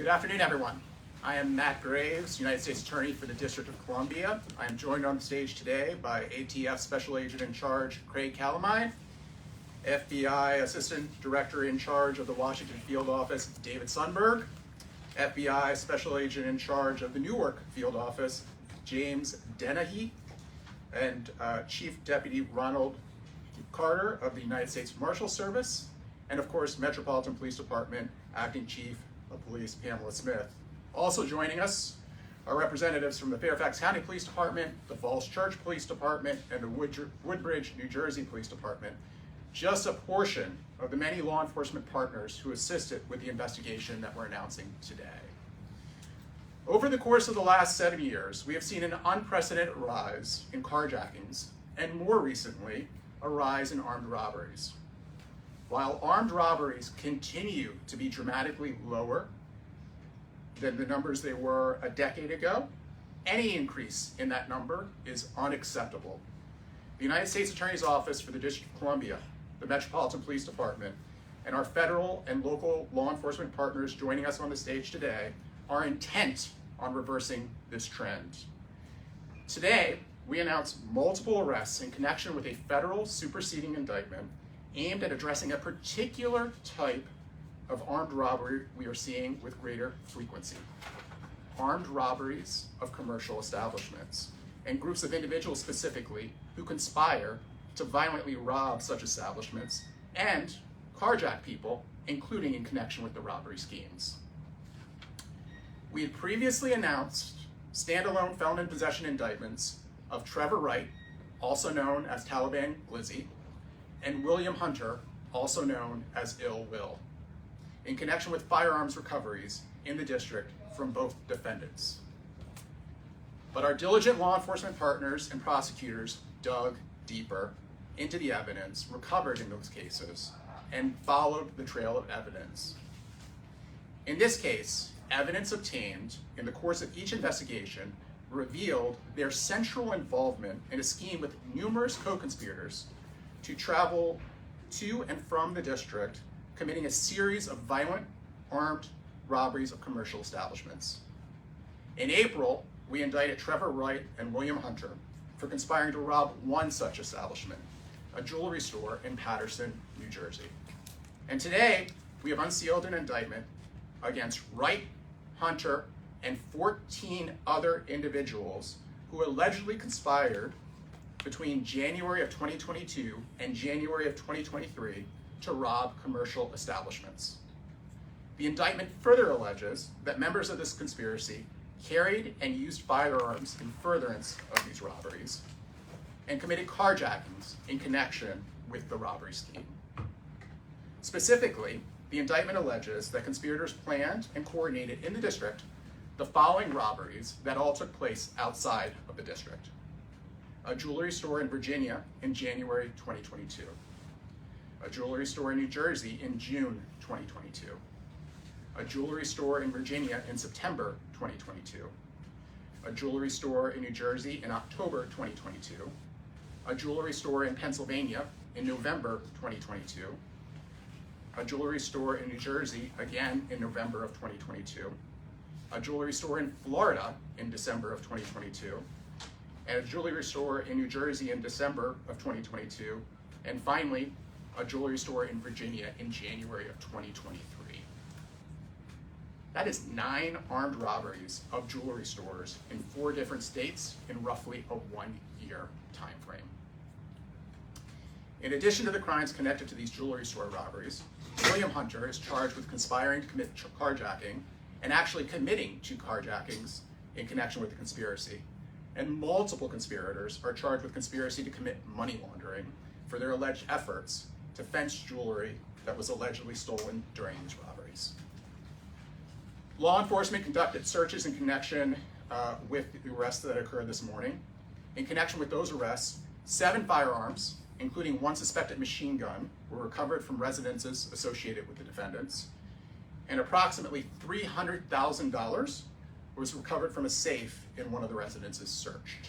afternoon, everyone. I am Matt Graves, United States Attorney for the District of Columbia. I am joined on the stage today by ATF Special Agent in Charge Craig Calamine, FBI Assistant Director in Charge of the Washington Field Office David Sundberg, FBI Special Agent in Charge of the Newark Field Office James Dennehy, and Chief Deputy Ronald Carter of the United States Marshal Service, and of course Metropolitan Police Department Acting Chief of Police Pamela Smith. Also joining us are representatives from the Fairfax County Police Department, the Falls Church Police Department, and the Woodbridge, New Jersey Police Department, just a portion of the many law enforcement partners who assisted with the investigation that we're announcing today. Over the course of the last 7 years, we have seen an unprecedented rise in carjackings, and more recently, a rise in armed robberies. While armed robberies continue to be dramatically lower than the numbers they were a decade ago, any increase in that number is unacceptable. The United States Attorney's Office for the District of Columbia, the Metropolitan Police Department, and our federal and local law enforcement partners joining us on the stage today are intent on reversing this trend. Today, we announce multiple arrests in connection with a federal superseding indictment aimed at addressing a particular type of armed robbery we are seeing with greater frequency. Armed robberies of commercial establishments, and groups of individuals specifically who conspire to violently rob such establishments and carjack people, including in connection with the robbery schemes. We had previously announced standalone felon in possession indictments of Trevor Wright, also known as Taliban Glizzy, and William Hunter, also known as Ill Will, in connection with firearms recoveries in the district from both defendants. But our diligent law enforcement partners and prosecutors dug deeper into the evidence recovered in those cases and followed the trail of evidence. In this case, evidence obtained in the course of each investigation revealed their central involvement in a scheme with numerous co-conspirators to travel to and from the district, committing a series of violent, armed robberies of commercial establishments. In April, we indicted Trevor Wright and William Hunter for conspiring to rob one such establishment, a jewelry store in Paterson, New Jersey. And today, we have unsealed an indictment against Wright, Hunter, and 14 other individuals who allegedly conspired between January of 2022 and January of 2023 to rob commercial establishments. The indictment further alleges that members of this conspiracy carried and used firearms in furtherance of these robberies and committed carjackings in connection with the robbery scheme. Specifically, the indictment alleges that conspirators planned and coordinated in the district the following robberies that all took place outside of the district: a jewelry store in Virginia in January 2022, a jewelry store in New Jersey in June 2022, a jewelry store in Virginia in September 2022, a jewelry store in New Jersey in October 2022, a jewelry store in Pennsylvania in November 2022, a jewelry store in New Jersey again in November of 2022, a jewelry store in Florida in December of 2022, and a jewelry store in New Jersey in December of 2022, and finally, a jewelry store in Virginia in January of 2023. That is 9 armed robberies of jewelry stores in 4 different states in roughly a 1-year time frame. In addition to the crimes connected to these jewelry store robberies, William Hunter is charged with conspiring to commit carjacking and actually committing 2 carjackings in connection with the conspiracy. And multiple conspirators are charged with conspiracy to commit money laundering for their alleged efforts to fence jewelry that was allegedly stolen during these robberies. Law enforcement conducted searches in connection with the arrests that occurred this morning. In connection with those arrests, 7 firearms, including 1 suspected machine gun, were recovered from residences associated with the defendants, and approximately $300,000 was recovered from a safe in one of the residences searched.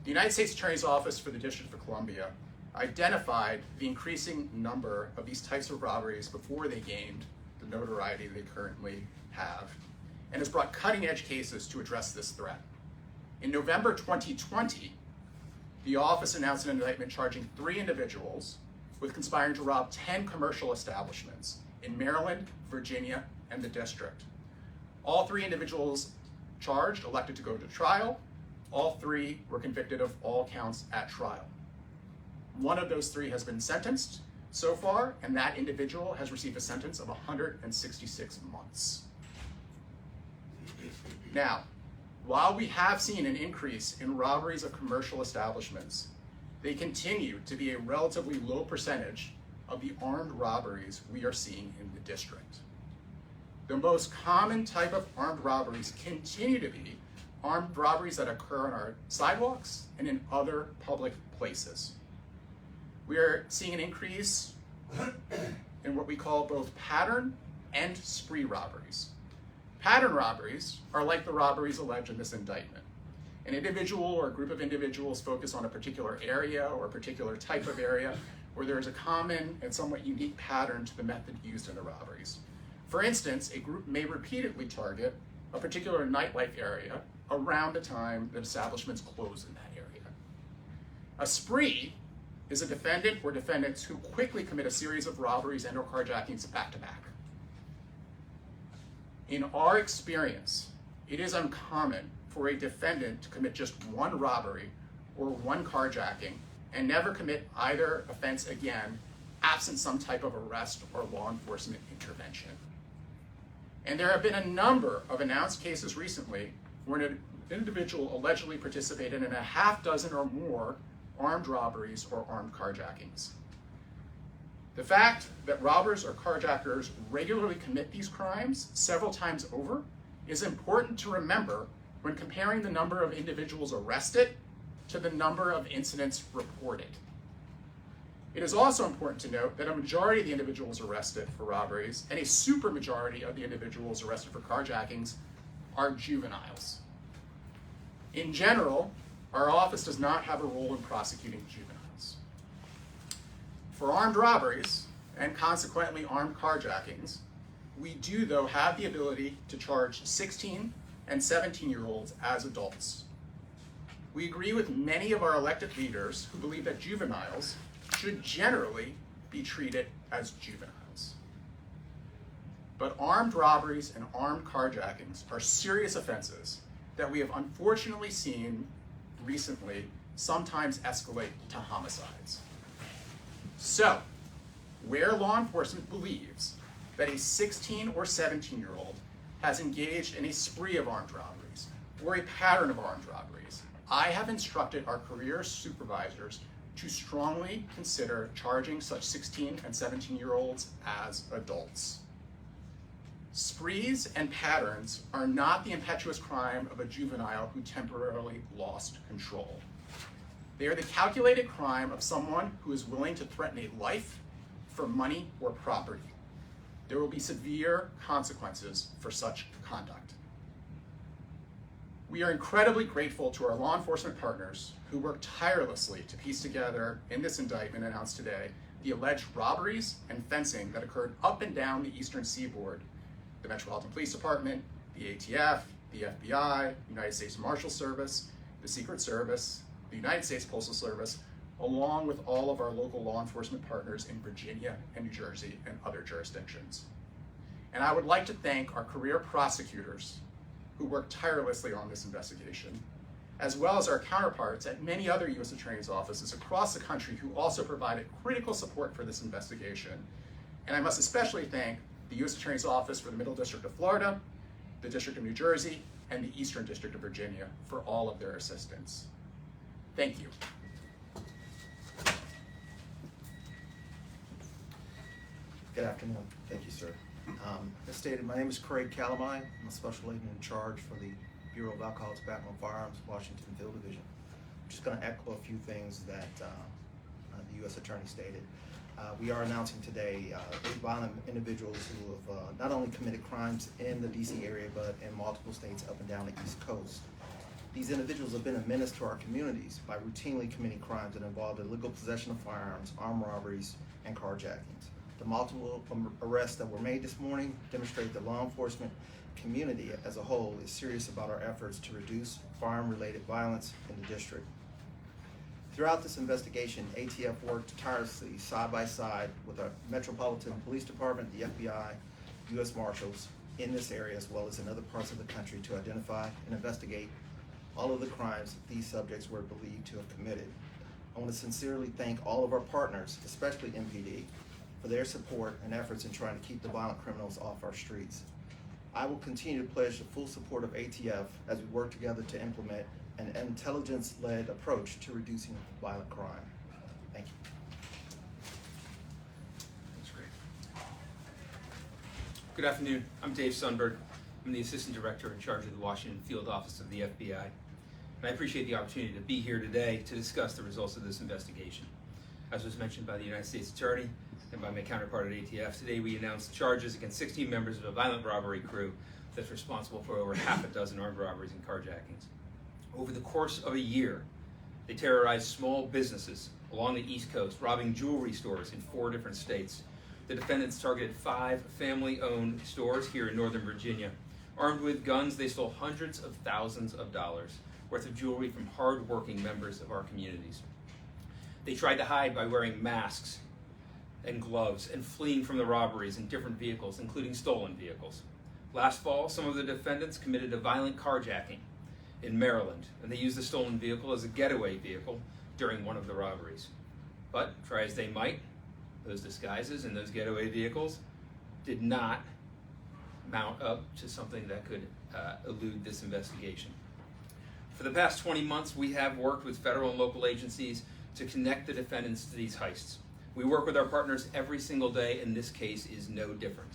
The United States Attorney's Office for the District of Columbia identified the increasing number of these types of robberies before they gained the the notoriety they currently have, and has brought cutting-edge cases to address this threat. In November 2020, the office announced an indictment charging 3 individuals with conspiring to rob 10 commercial establishments in Maryland, Virginia, and the district. All 3 individuals charged elected to go to trial. All 3 were convicted of all counts at trial. One of those 3 has been sentenced so far, and that individual has received a sentence of 166 months. Now, while we have seen an increase in robberies of commercial establishments, they continue to be a relatively low percentage of the armed robberies we are seeing in the district. The most common type of armed robberies continue to be armed robberies that occur on our sidewalks and in other public places. We are seeing an increase in what we call both pattern and spree robberies. Pattern robberies are like the robberies alleged in this indictment. An individual or a group of individuals focus on a particular area or a particular type of area where there is a common and somewhat unique pattern to the method used in the robberies. For instance, a group may repeatedly target a particular nightlife area around the time that establishments close in that area. A spree is a defendant or defendants who quickly commit a series of robberies and or carjackings back to back. In our experience, it is uncommon for a defendant to commit just one robbery or one carjacking and never commit either offense again, absent some type of arrest or law enforcement intervention. And there have been a number of announced cases recently where an individual allegedly participated in a half dozen or more armed robberies or armed carjackings. The fact that robbers or carjackers regularly commit these crimes several times over is important to remember when comparing the number of individuals arrested to the number of incidents reported. It is also important to note that a majority of the individuals arrested for robberies and a supermajority of the individuals arrested for carjackings are juveniles. In general, our office does not have a role in prosecuting juveniles. For armed robberies, and consequently armed carjackings, we do, though, have the ability to charge 16 and 17-year-olds as adults. We agree with many of our elected leaders who believe that juveniles should generally be treated as juveniles. But armed robberies and armed carjackings are serious offenses that we have unfortunately seen recently sometimes escalate to homicides. So, where law enforcement believes that a 16 or 17-year-old has engaged in a spree of armed robberies or a pattern of armed robberies, I have instructed our career supervisors to strongly consider charging such 16 and 17-year-olds as adults. Sprees and patterns are not the impetuous crime of a juvenile who temporarily lost control. They are the calculated crime of someone who is willing to threaten a life for money or property. There will be severe consequences for such conduct. We are incredibly grateful to our law enforcement partners who worked tirelessly to piece together in this indictment announced today the alleged robberies and fencing that occurred up and down the Eastern Seaboard. The Metropolitan Police Department, the ATF, the FBI, United States Marshal Service, the Secret Service, the United States Postal Service, along with all of our local law enforcement partners in Virginia and New Jersey and other jurisdictions. And I would like to thank our career prosecutors who worked tirelessly on this investigation, as well as our counterparts at many other U.S. Attorney's offices across the country who also provided critical support for this investigation. And I must especially thank the U.S. Attorney's Office for the Middle District of Florida, the District of New Jersey, and the Eastern District of Virginia for all of their assistance. Thank you. Good afternoon. Thank you, sir. As stated, my name is Craig Calamine. I'm a special agent in charge for the Bureau of Alcohol, Tobacco, and Firearms, Washington Field Division. I'm just going to echo a few things that the U.S. Attorney stated. We are announcing today 8 violent individuals who have not only committed crimes in the D.C. area, but in multiple states up and down the East Coast. These individuals have been a menace to our communities by routinely committing crimes that involve illegal possession of firearms, armed robberies, and carjackings. The multiple arrests that were made this morning demonstrate the law enforcement community as a whole is serious about our efforts to reduce firearm-related violence in the district. Throughout this investigation, ATF worked tirelessly side by side with our Metropolitan Police Department, the FBI, U.S. Marshals in this area as well as in other parts of the country to identify and investigate all of the crimes that these subjects were believed to have committed. I want to sincerely thank all of our partners, especially MPD, for their support and efforts in trying to keep the violent criminals off our streets. I will continue to pledge the full support of ATF as we work together to implement an intelligence-led approach to reducing violent crime. Thank you. That's great. Good afternoon. I'm Dave Sundberg. I'm the Assistant Director in charge of the Washington Field Office of the FBI. And I appreciate the opportunity to be here today to discuss the results of this investigation. As was mentioned by the United States Attorney and by my counterpart at ATF, today we announced charges against 16 members of a violent robbery crew that's responsible for over half a dozen armed robberies and carjackings. Over the course of a year, they terrorized small businesses along the East Coast, robbing jewelry stores in 4 different states. The defendants targeted 5 family-owned stores here in Northern Virginia. Armed with guns, they stole hundreds of thousands of dollars worth of jewelry from hard-working members of our communities. They tried to hide by wearing masks and gloves and fleeing from the robberies in different vehicles, including stolen vehicles. Last fall, some of the defendants committed a violent carjacking in Maryland, and they used the stolen vehicle as a getaway vehicle during one of the robberies. But try as they might, those disguises and those getaway vehicles did not mount up to something that could elude this investigation. For the past 20 months, we have worked with federal and local agencies to connect the defendants to these heists. We work with our partners every single day, and this case is no different.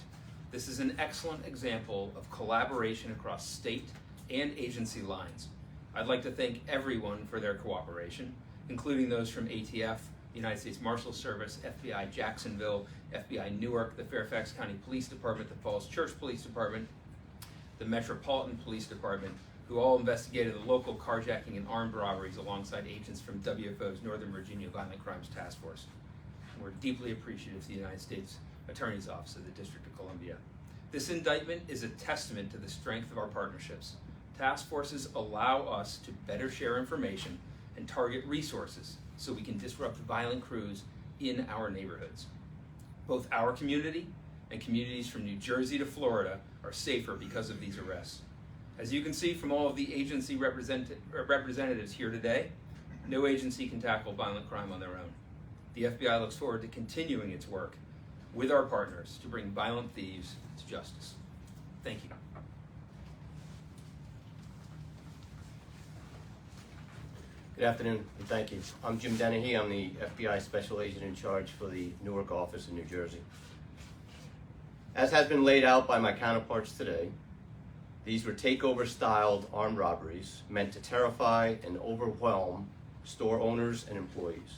This is an excellent example of collaboration across state and agency lines. I'd like to thank everyone for their cooperation, including those from ATF, United States Marshals Service, FBI Jacksonville, FBI Newark, the Fairfax County Police Department, the Falls Church Police Department, the Metropolitan Police Department, who all investigated the local carjacking and armed robberies alongside agents from WFO's Northern Virginia Violent Crimes Task Force. We're deeply appreciative to the United States Attorney's Office of the District of Columbia. This indictment is a testament to the strength of our partnerships. Task forces allow us to better share information and target resources so we can disrupt violent crews in our neighborhoods. Both our community and communities from New Jersey to Florida are safer because of these arrests. As you can see from all of the agency representatives here today, no agency can tackle violent crime on their own. The FBI looks forward to continuing its work with our partners to bring violent thieves to justice. Thank you. Good afternoon, and thank you. I'm Jim Dennehy. I'm the FBI Special Agent in charge for the Newark office in New Jersey. As has been laid out by my counterparts today, these were takeover-styled armed robberies meant to terrify and overwhelm store owners and employees.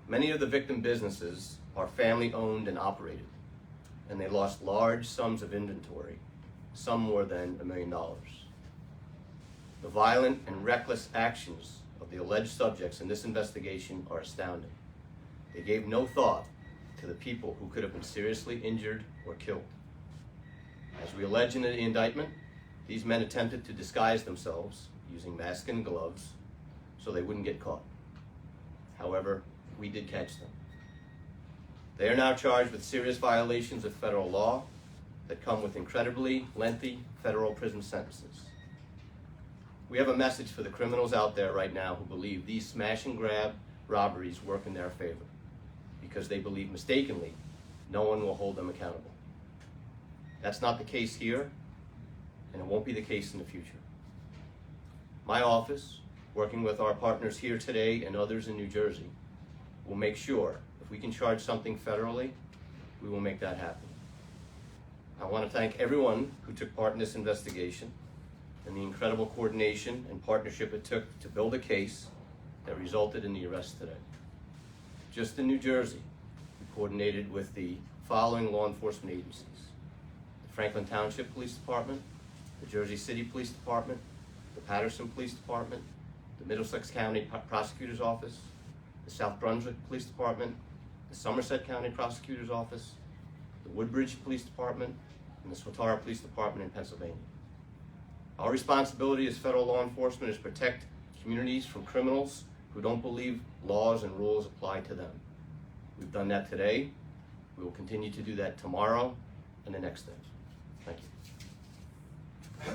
Many of the victim businesses are family-owned and operated, and they lost large sums of inventory, some more than $1 million. The violent and reckless actions of the alleged subjects in this investigation are astounding. They gave no thought to the people who could have been seriously injured or killed. As we allege in the indictment, these men attempted to disguise themselves using masks and gloves so they wouldn't get caught. However, we did catch them. They are now charged with serious violations of federal law that come with incredibly lengthy federal prison sentences. We have a message for the criminals out there right now who believe these smash and grab robberies work in their favor because they believe mistakenly no one will hold them accountable. That's not the case here, and it won't be the case in the future. My office, working with our partners here today and others in New Jersey, will make sure if we can charge something federally, we will make that happen. I want to thank everyone who took part in this investigation and the incredible coordination and partnership it took to build a case that resulted in the arrest today. Just in New Jersey, we coordinated with the following law enforcement agencies: the Franklin Township Police Department, the Jersey City Police Department, the Patterson Police Department, the Middlesex County Prosecutor's Office, the South Brunswick Police Department, the Somerset County Prosecutor's Office, the Woodbridge Police Department, and the Swatara Police Department in Pennsylvania. Our responsibility as federal law enforcement is to protect communities from criminals who don't believe laws and rules apply to them. We've done that today. We will continue to do that tomorrow and the next day. Thank you.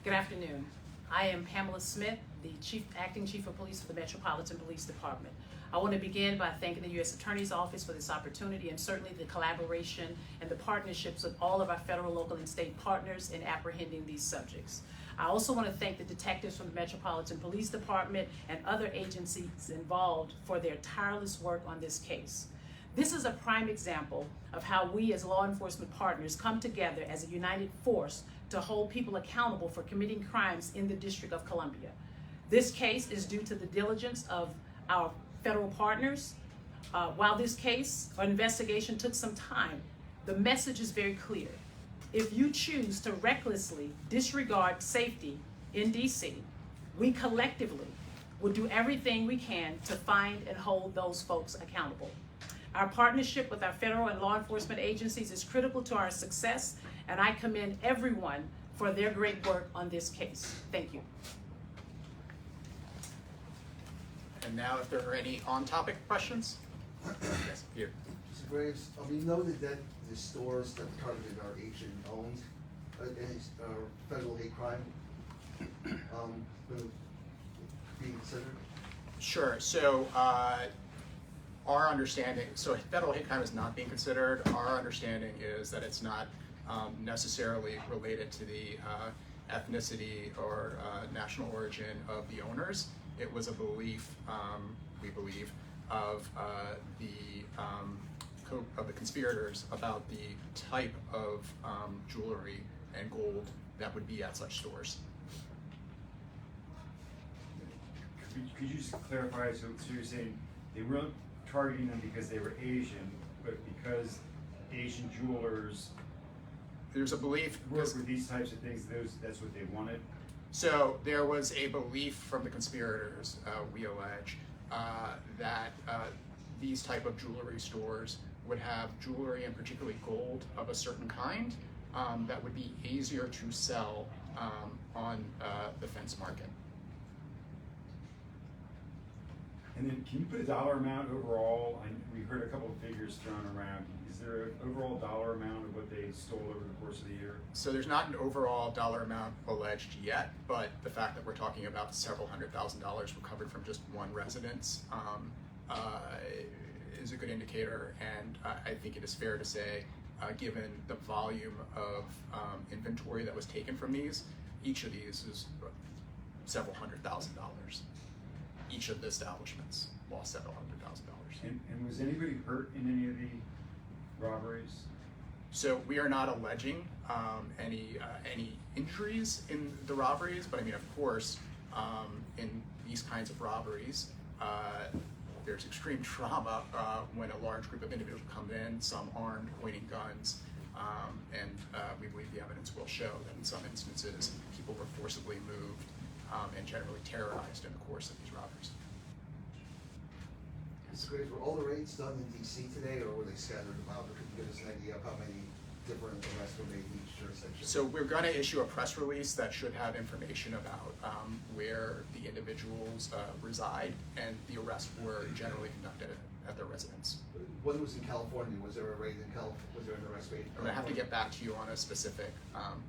Good afternoon. I am Pamela Smith, the Acting Chief of Police for the Metropolitan Police Department. I want to begin by thanking the U.S. Attorney's Office for this opportunity and certainly the collaboration and the partnerships with all of our federal, local, and state partners in apprehending these subjects. I also want to thank the detectives from the Metropolitan Police Department and other agencies involved for their tireless work on this case. This is a prime example of how we as law enforcement partners come together as a united force to hold people accountable for committing crimes in the District of Columbia. This case is due to the diligence of our federal partners. While this case or investigation took some time, the message is very clear. If you choose to recklessly disregard safety in DC, we collectively will do everything we can to find and hold those folks accountable. Our partnership with our federal and law enforcement agencies is critical to our success, and I commend everyone for their great work on this case. Thank you. And now if there are any on-topic questions? Yes, here. Mr. Graves, we noted that the stores that were targeted are Asian-owned. Is federal hate crime being considered? Sure. So our understanding, so federal hate crime is not being considered. Our understanding is that it's not necessarily related to the ethnicity or national origin of the owners. It was a belief, we believe, of the conspirators about the type of jewelry and gold that would be at such stores. Could you just clarify, so you're saying they weren't targeting them because they were Asian, but because Asian jewelers There's a belief work with these types of things, that's what they wanted? So there was a belief from the conspirators, we allege, that these type of jewelry stores would have jewelry, and particularly gold of a certain kind, that would be easier to sell on the fence market. And then can you put a dollar amount overall? We heard a couple of figures thrown around. Is there an overall dollar amount of what they stole over the course of the year? So there's not an overall dollar amount alleged yet, but the fact that we're talking about several $100,000 recovered from just one residence is a good indicator, and I think it is fair to say, given the volume of inventory that was taken from these, each of these is several $100,000. Each of the establishments lost several $100,000. And was anybody hurt in any of the robberies? So we are not alleging any injuries in the robberies, but I mean, of course, in these kinds of robberies, there's extreme trauma when a large group of individuals come in, some armed, pointing guns, and we believe the evidence will show that in some instances people were forcibly moved and generally terrorized in the course of these robberies. Mr. Graves, were all the raids done in DC today, or were they scattered about? Or could you give us an idea of how many different arrests were made in each jurisdiction? So we're going to issue a press release that should have information about where the individuals reside, and the arrests were generally conducted at their residence. When was in California? Was there a raid in California? Was there an arrest raid? I'm going to have to get back to you on a specific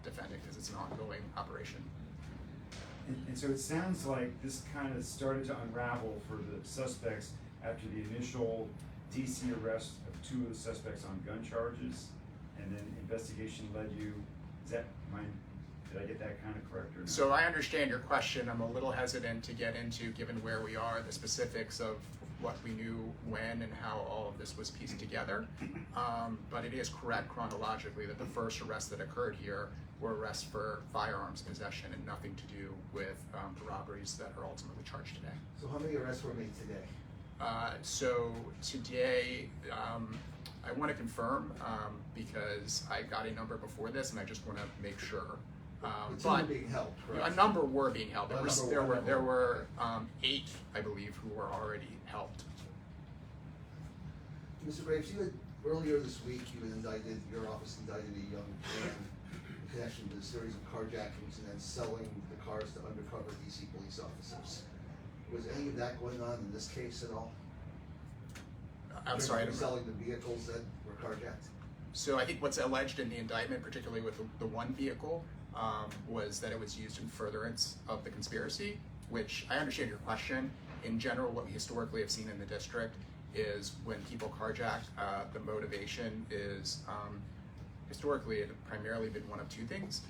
defendant because it's an ongoing operation. And so it sounds like this kind of started to unravel for the suspects after the initial DC arrest of 2 of the suspects on gun charges, and then investigation led you, did I get that kind of correct or not? So I understand your question. I'm a little hesitant to get into, given where we are, the specifics of what we knew when and how all of this was pieced together. But it is correct chronologically that the first arrests that occurred here were arrests for firearms possession and nothing to do with the robberies that are ultimately charged today. So how many arrests were made today? So today, I want to confirm because I got a number before this and I just want to make sure. The two are being held, correct? a number were being held. There A was, number there were. were 8, I believe, who were already helped. Mr. Graves, earlier this week, your office indicted a young man in connection with a series of carjackings and then selling the cars to undercover DC police officers. Was any of that going on in this case at all? I'm sorry. I don't- Selling the vehicles that were carjacked? So I think what's alleged in the indictment, particularly with the one vehicle, was that it was used in furtherance of the conspiracy, which I understand your question. In general, what we historically have seen in the district is when people carjack, the motivation is, historically it had primarily been one of two things,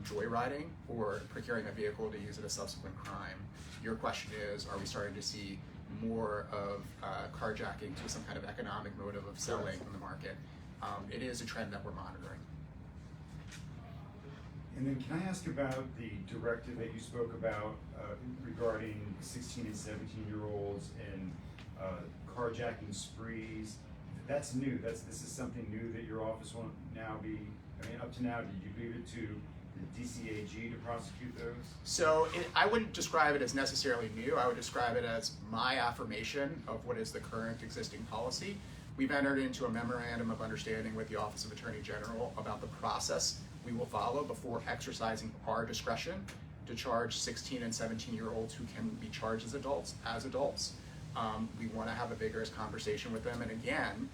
joyriding or procuring a vehicle to use in a subsequent crime. Your question is, are we starting to see more of carjackings with some kind of economic motive of selling in the market? It is a trend that we're monitoring. And then can I ask about the directive that you spoke about regarding 16 and 17-year-olds and carjacking sprees? That's new. This is something new that your office won't now be. I mean, up to now, did you leave it to the DCAG to prosecute those? So I wouldn't describe it as necessarily new. I would describe it as my affirmation of what is the current existing policy. We've entered into a memorandum of understanding with the Office of Attorney General about the process we will follow before exercising our discretion to charge 16 and 17-year-olds who can be charged as adults. We want to have a vigorous conversation with them, and again,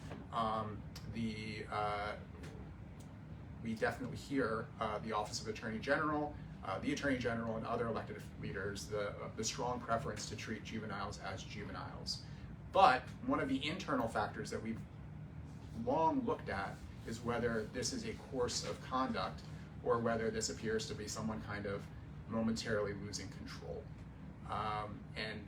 we definitely hear the Office of Attorney General, the Attorney General, and other elected leaders the strong preference to treat juveniles as juveniles. But one of the internal factors that we've long looked at is whether this is a course of conduct or whether this appears to be someone kind of momentarily losing control. And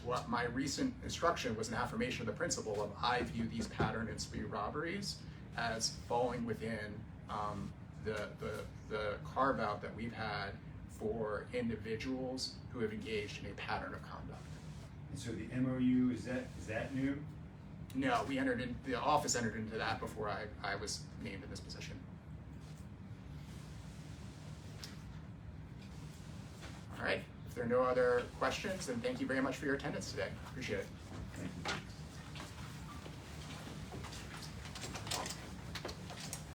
what my recent instruction was an affirmation of the principle of I view these pattern and spree robberies as falling within the carve out that we've had for individuals who have engaged in a pattern of conduct. And so the MOU, is that new? No, the office entered into that before I was named in this position. All right, if there are no other questions, then thank you very much for your attendance today. Appreciate it.